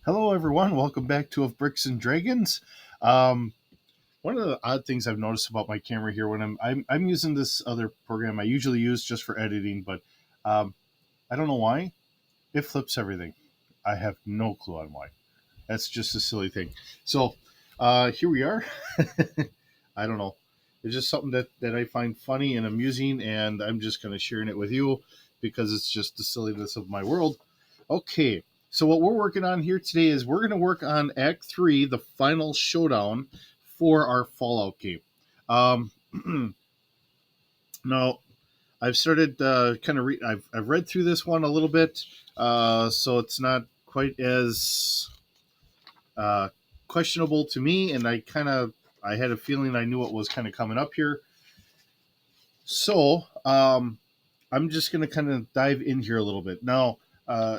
Hello, everyone. Welcome back to Of Bricks and Dragons. Um, One of the odd things I've noticed about my camera here when I'm using this other program I usually use just for editing, but um, I don't know why it flips everything. I have no clue on why. That's just a silly thing. So here we are. I don't know. It's just something that I find funny and amusing, and I'm just kind of sharing it with you because it's just the silliness of my world. Okay, so what we're working on here today is we're going to work on Act 3, the final showdown for our Fallout game. Um, Now, I've started I've read through this one a little bit, so it's not quite as uh, questionable to me, and I had a feeling I knew what was kind of coming up here. So I'm just going to kind of dive in here a little bit now.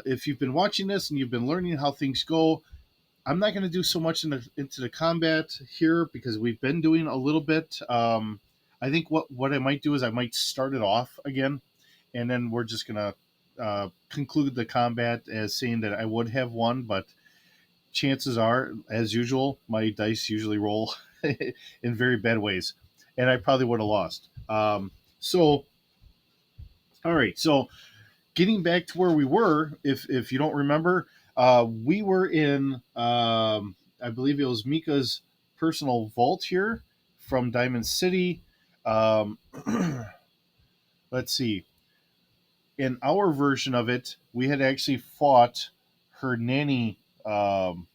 If you've been watching this and you've been learning how things go, I'm not going to do so much into the combat here because we've been doing a little bit. I think what I might do is I might start it off again, and then we're just going to conclude the combat as saying that I would have won, but chances are, as usual, my dice usually roll in very bad ways, and I probably would have lost. So, all right. So, getting back to where we were, if you don't remember, we were in, I believe it was Mika's personal vault here from Diamond City. Um, let's see. In our version of it, we had actually fought her nanny, Mr.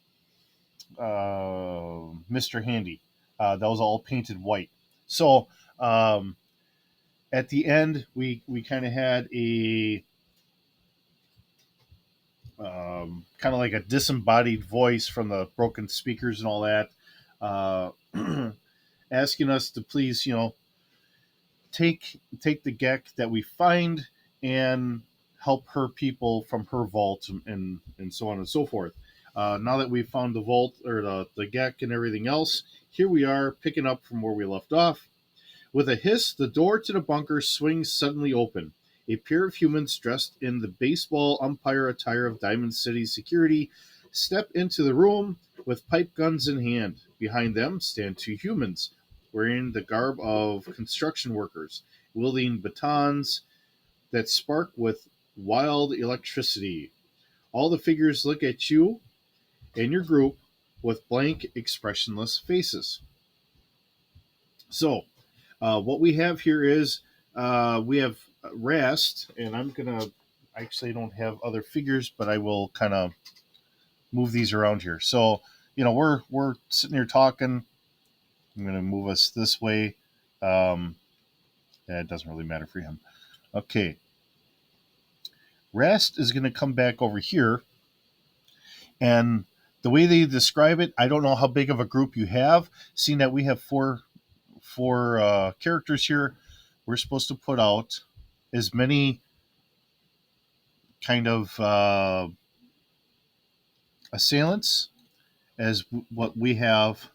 Handy. That was all painted white. So at the end, we kind of had a kind of like a disembodied voice from the broken speakers and all that, uh, asking us to please, take the Gek that we find and help her people from her vault and so on and so forth. Now that we've found the vault or the Gek and everything else, here we are picking up from where we left off. With a hiss, the door to the bunker swings suddenly open. A pair of humans dressed in the baseball umpire attire of Diamond City security step into the room with pipe guns in hand. Behind them stand two humans, wearing the garb of construction workers, wielding batons that spark with wild electricity. All the figures look at you and your group with blank, expressionless faces. So, what we have here is we have Rast, and I'm gonna actually I don't have other figures, but I will kind of move these around here. So we're sitting here talking. I'm gonna move us this way. Yeah, it doesn't really matter for him. Okay, Rast is gonna come back over here, and the way they describe it, I don't know how big of a group you have. Seeing that we have four characters here, we're supposed to put out as many kind of assailants as what we have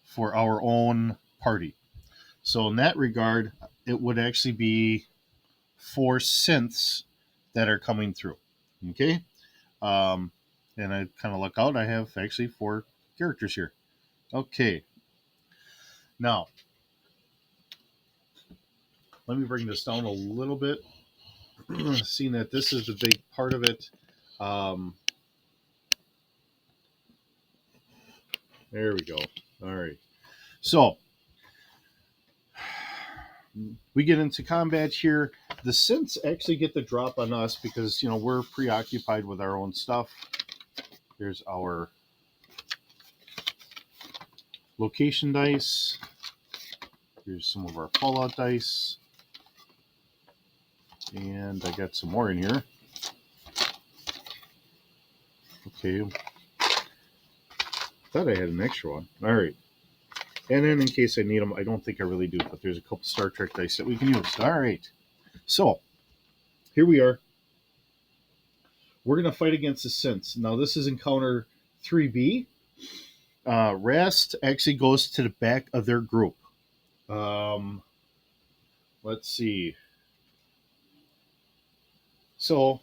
for our own party. So in that regard, it would actually be four synths that are coming through. Okay, um, and I kind of look out. I have actually four characters here. Okay, now let me bring this down a little bit. Seeing that this is the big part of it. Um, there we go. All right. So we get into combat here. The synths actually get the drop on us because we're preoccupied with our own stuff. Here's our location dice. Here's some of our Fallout dice, and I got some more in here. Okay, thought I had an extra one. All right, and then in case I need them, I don't think I really do, but there's a couple Star Trek dice that we can use. All right, so here we are. We're gonna fight against the synths. Now this is encounter 3B. Rast actually goes to the back of their group. Um, let's see. So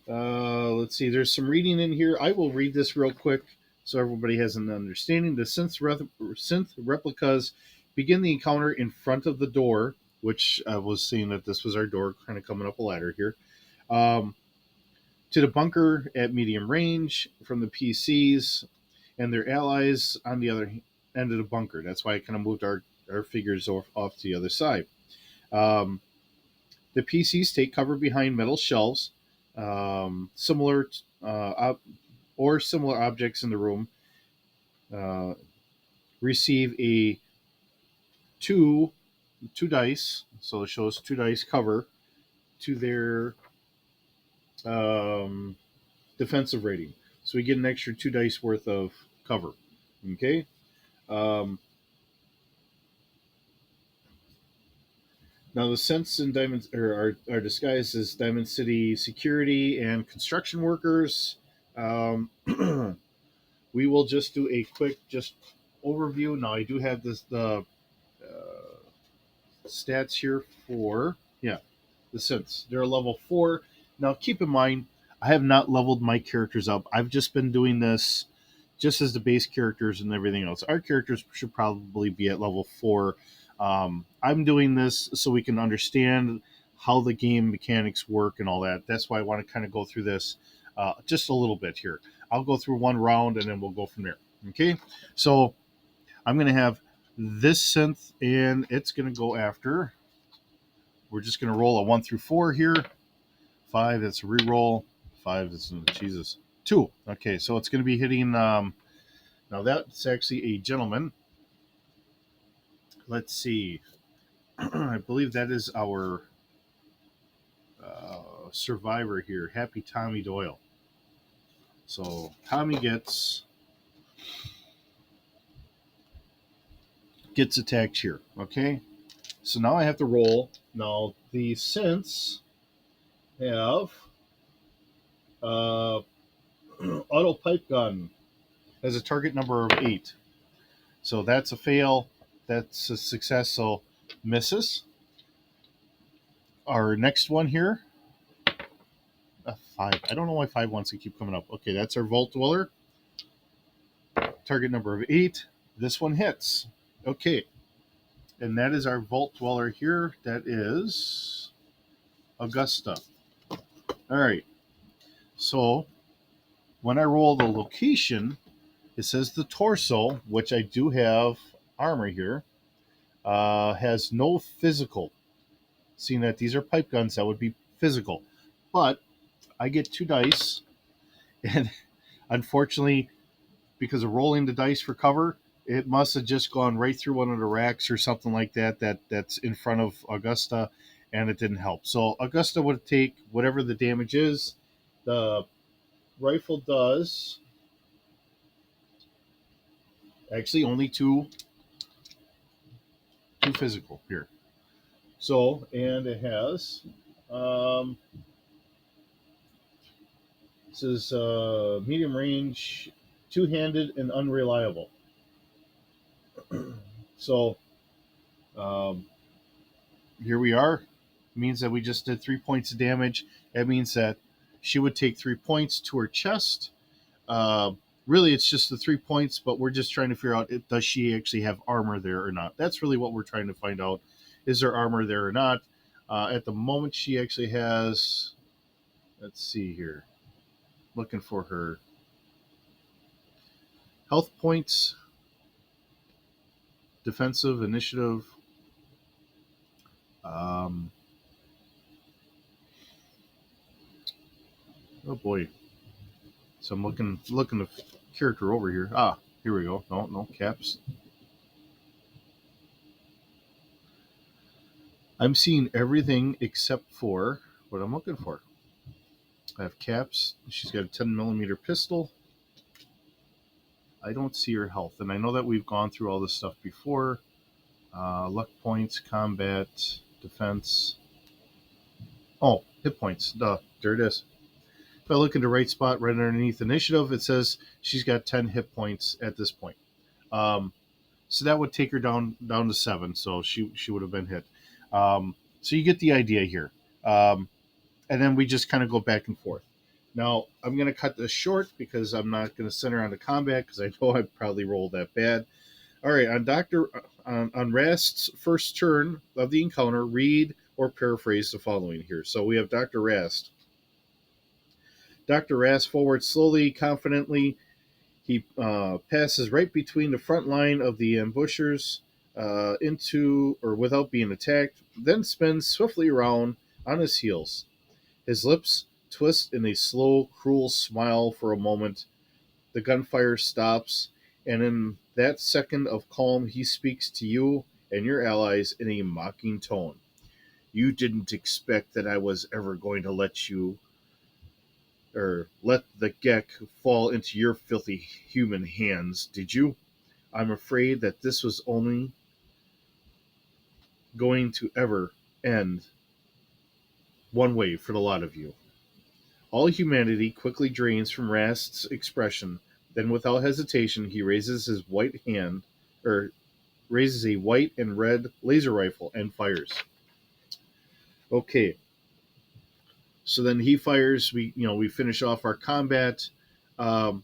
Let's see. There's some reading in here. I will read this real quick so everybody has an understanding. The synth replicas begin the encounter in front of the door, which I was seeing that this was our door, kind of coming up a ladder here. Um, to the bunker at medium range from the PCs and their allies on the other end of the bunker. That's why I kind of moved our figures off to the other side. Um, the PCs take cover behind metal shelves, similar or similar objects in the room. Uh, receive a two dice, so it shows 2 dice cover to their um, defensive rating. So we get an extra 2 dice worth of cover. Okay. Um, Now the synths in Diamond are disguised as Diamond City security and construction workers. We will just do a quick just overview. Now I do have the stats here for the synths. They're level 4. Now keep in mind I have not leveled my characters up. I've just been doing this just as the base characters and everything else. Our characters should probably be at level 4. I'm doing this so we can understand how the game mechanics work and all that. That's why I want to kind of go through this just a little bit here. I'll go through one round and then we'll go from there. Okay, so I'm going to have this synth and it's going to go after. We're just going to roll a 1 through 4 here. 5, that's a reroll. 5, that's Jesus. 2. Okay, so it's going to be hitting. Now that's actually a gentleman. Let's see. I believe that is our survivor here, Happy Tommy Doyle. So Tommy gets attacked here. Okay, so now I have to roll. Now the synths have auto pipe gun has a target number of 8. So that's a fail. That's a success. So misses. Our next one here, 5. I don't know why 5 wants to keep coming up. Okay, that's our Vault Dweller. Target number of 8. This one hits. Okay. And that is our Vault Dweller here. That is Augusta. All right. So when I roll the location, it says the torso, which I do have armor here, has no physical. Seeing that these are pipe guns, that would be physical. But I get 2 dice, and unfortunately, because of rolling the dice for cover, it must have just gone right through one of the racks or something like that's in front of Augusta, and it didn't help. So Augusta would take whatever the damage is. The rifle does actually only two physical here. So, and it has this is medium range, 2-handed, and unreliable. So here we are. It means that we just did 3 points of damage. That means that she would take 3 points to her chest. Really, it's just the 3 points, but we're just trying to figure out does she actually have armor there or not. That's really what we're trying to find out. Is there armor there or not? At the moment, she actually has. Let's see here. Looking for her health points, defensive, initiative. Oh boy. So I'm looking the character over here. Here we go. No caps. I'm seeing everything except for what I'm looking for. I have caps. She's got a 10mm pistol. I don't see her health, and I know that we've gone through all this stuff before. Luck points, combat, defense. Oh, hit points. Duh, there it is. If I look in the right spot, right underneath initiative, it says she's got 10 hit points at this point. So that would take her down to 7. So she would have been hit. So you get the idea here. And then we just kind of go back and forth. Now, I'm going to cut this short because I'm not going to center on the combat because I know I probably rolled that bad. All right, on Rast's first turn of the encounter, read or paraphrase the following here. So we have Dr. Rast. Dr. Rast forwards slowly, confidently. He passes right between the front line of the ambushers into or without being attacked, then spins swiftly around on his heels. His lips twist in a slow, cruel smile for a moment. The gunfire stops, and in that second of calm, he speaks to you and your allies in a mocking tone. You didn't expect that I was ever going to let you or let the Gek fall into your filthy human hands, did you? I'm afraid that this was only going to ever end one way for the lot of you. All humanity quickly drains from Rast's expression. Then, without hesitation, he raises his white hand, or raises a white and red laser rifle and fires. Okay, so then he fires. We finish off our combat. Um,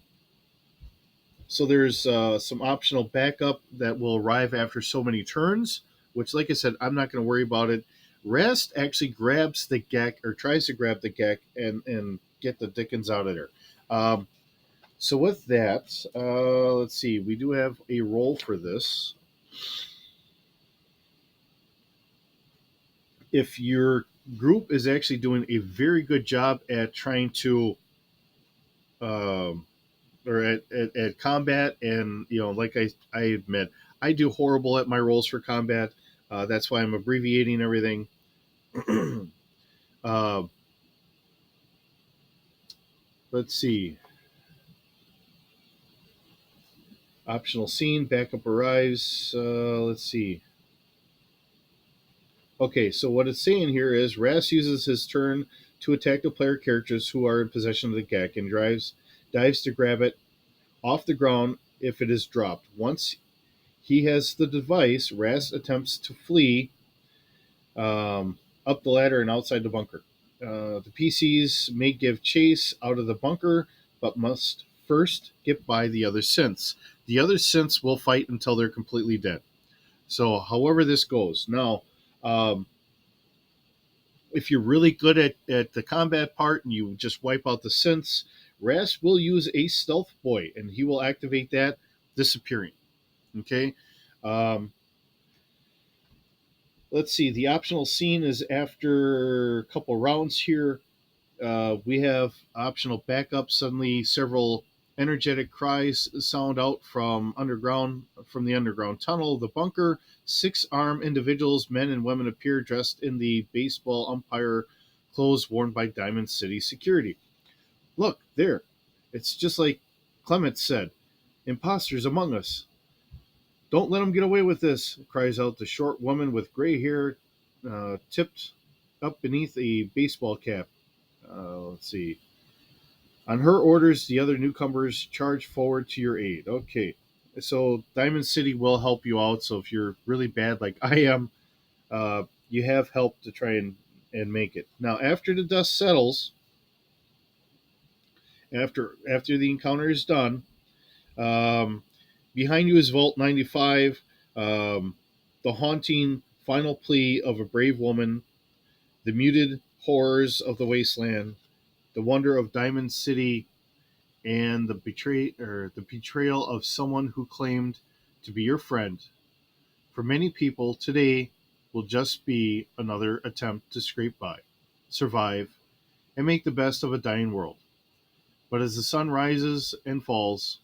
so there's some optional backup that will arrive after so many turns. Which, like I said, I'm not going to worry about it. Rast actually grabs the Gek or tries to grab the Gek and get the Dickens out of there. Um, So with that, let's see. We do have a role for this. If your group is actually doing a very good job at trying to, um, or at combat, and like I admit, I do horrible at my roles for combat. That's why I'm abbreviating everything. uh, let's see. Optional scene. Backup arrives. Let's see. Okay, so what it's saying here is Ras uses his turn to attack the player characters who are in possession of the Gek and dives to grab it off the ground if it is dropped. Once he has the device, Ras attempts to flee up the ladder and outside the bunker. The PCs may give chase out of the bunker, but must first get by the other synths. The other synths will fight until they're completely dead. So, however this goes. Now, if you're really good at the combat part and you just wipe out the synths, Ras will use a stealth boy and he will activate that, disappearing. Okay. Um, let's see. The optional scene is after a couple rounds here. We have optional backup. Suddenly, several energetic cries sound out from the underground tunnel of the bunker. Six armed individuals, men and women, appear dressed in the baseball umpire clothes worn by Diamond City security. Look, there. It's just like Clement said. Imposters among us. Don't let them get away with this, cries out the short woman with gray hair tipped up beneath a baseball cap. Let's see. On her orders, the other newcomers charge forward to your aid. Okay. So Diamond City will help you out. So if you're really bad like I am, you have help to try and make it. Now, after the dust settles, after the encounter is done, um, behind you is Vault 95, um, the haunting final plea of a brave woman, the muted horrors of the wasteland, the wonder of Diamond City, and the betrayal of someone who claimed to be your friend. For many people, today will just be another attempt to scrape by, survive, and make the best of a dying world. But as the sun rises and falls,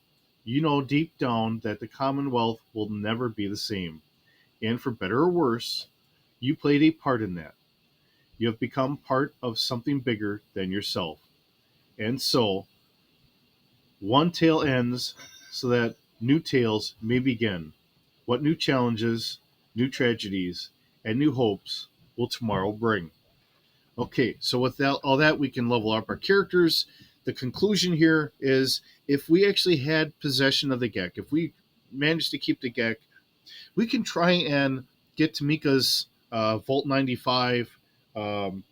you know deep down that the Commonwealth will never be the same. And for better or worse, you played a part in that. You have become part of something bigger than yourself. And so, one tale ends so that new tales may begin. What new challenges, new tragedies, and new hopes will tomorrow bring? Okay, so with all that, we can level up our characters. The conclusion here is if we actually had possession of the Gek, if we managed to keep the Gek, we can try and get Tamika's Volt 95 um,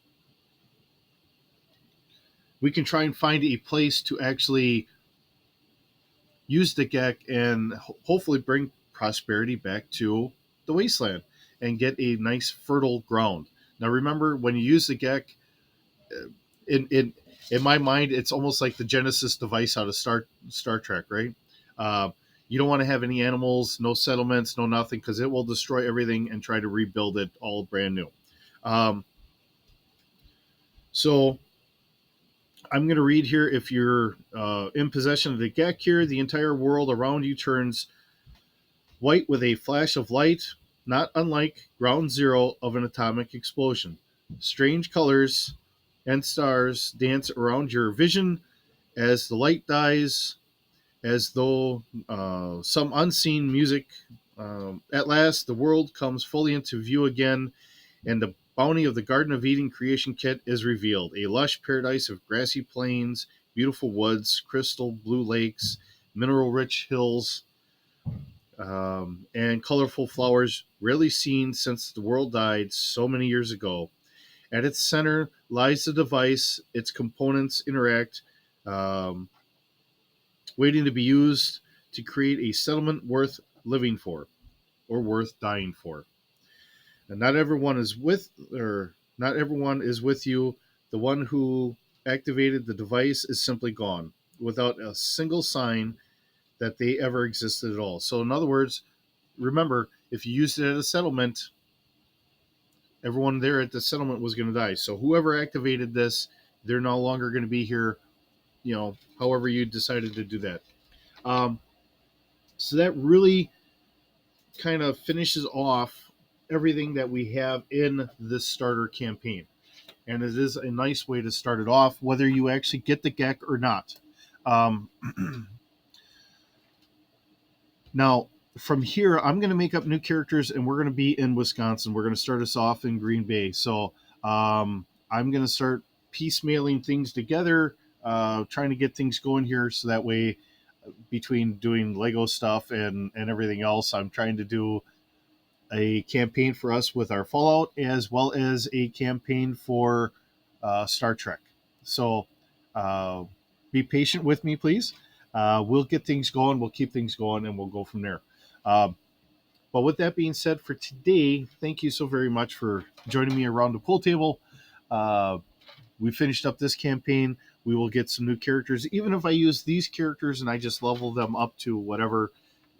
we can try and find a place to actually use the Gek and hopefully bring prosperity back to the wasteland and get a nice fertile ground. Now, remember, when you use the Gek, in in in my mind, it's almost like the Genesis device out of Star Trek, right? Uh, you don't want to have any animals, no settlements, no nothing, because it will destroy everything and try to rebuild it all brand new. Um, so I'm going to read here. If you're in possession of the Gek here, the entire world around you turns white with a flash of light, not unlike ground zero of an atomic explosion. Strange colors and stars dance around your vision as the light dies, as though some unseen music. At last, the world comes fully into view again, and the bounty of the Garden of Eden creation kit is revealed. A lush paradise of grassy plains, beautiful woods, crystal blue lakes, mineral rich hills, and colorful flowers rarely seen since the world died so many years ago. At its center lies the device. Its components interact, um, waiting to be used to create a settlement worth living for or worth dying for. And not everyone is with you. The one who activated the device is simply gone without a single sign that they ever existed at all. So, in other words, remember, if you used it at a settlement, everyone there at the settlement was going to die. So, whoever activated this, they're no longer going to be here. However you decided to do that. Um, so that really kind of finishes off everything that we have in this starter campaign. And it is a nice way to start it off, whether you actually get the Gek or not. Um, Now, from here, I'm going to make up new characters, and we're going to be in Wisconsin. We're going to start us off in Green Bay. So I'm going to start piecemealing things together, trying to get things going here, so that way, between doing Lego stuff and everything else, I'm trying to do a campaign for us with our Fallout, as well as a campaign for Star Trek. So uh, be patient with me, please. We'll get things going, we'll keep things going, and we'll go from there. Um, but with that being said, for today, thank you so very much for joining me around the pool table. Uh, we finished up this campaign. We will get some new characters. Even if I use these characters and I just level them up to whatever,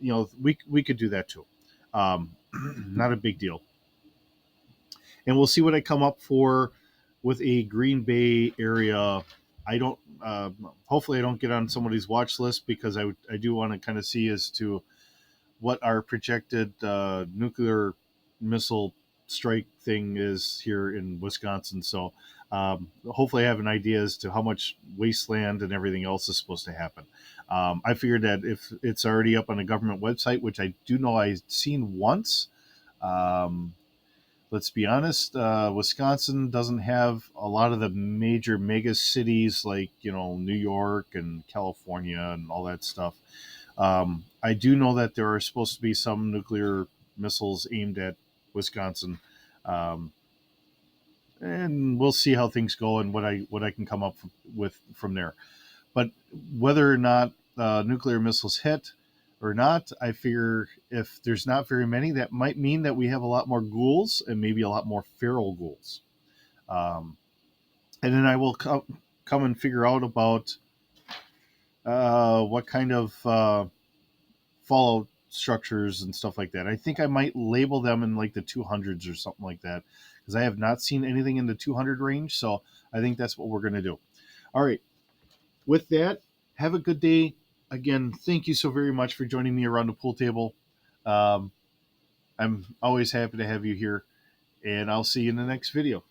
we could do that too. Not a big deal. And we'll see what I come up for with a Green Bay area. I don't. Hopefully, I don't get on somebody's watch list, because I do want to kind of see as to what our projected nuclear missile strike thing is here in Wisconsin. So hopefully I have an idea as to how much wasteland and everything else is supposed to happen. I figured that if it's already up on a government website, which I do know I've seen once, um, let's be honest, Wisconsin doesn't have a lot of the major mega cities like, New York and California and all that stuff. I do know that there are supposed to be some nuclear missiles aimed at Wisconsin, um, and we'll see how things go and what I can come up with from there. But whether or not nuclear missiles hit or not, I figure if there's not very many, that might mean that we have a lot more ghouls and maybe a lot more feral ghouls. Um, and then I will come and figure out about what kind of Fallout structures and stuff like that. I think I might label them in like the 200s or something like that, because I have not seen anything in the 200 range. So I think that's what we're going to do. All right. With that, have a good day. Again, thank you so very much for joining me around the pool table. Um, I'm always happy to have you here, and I'll see you in the next video.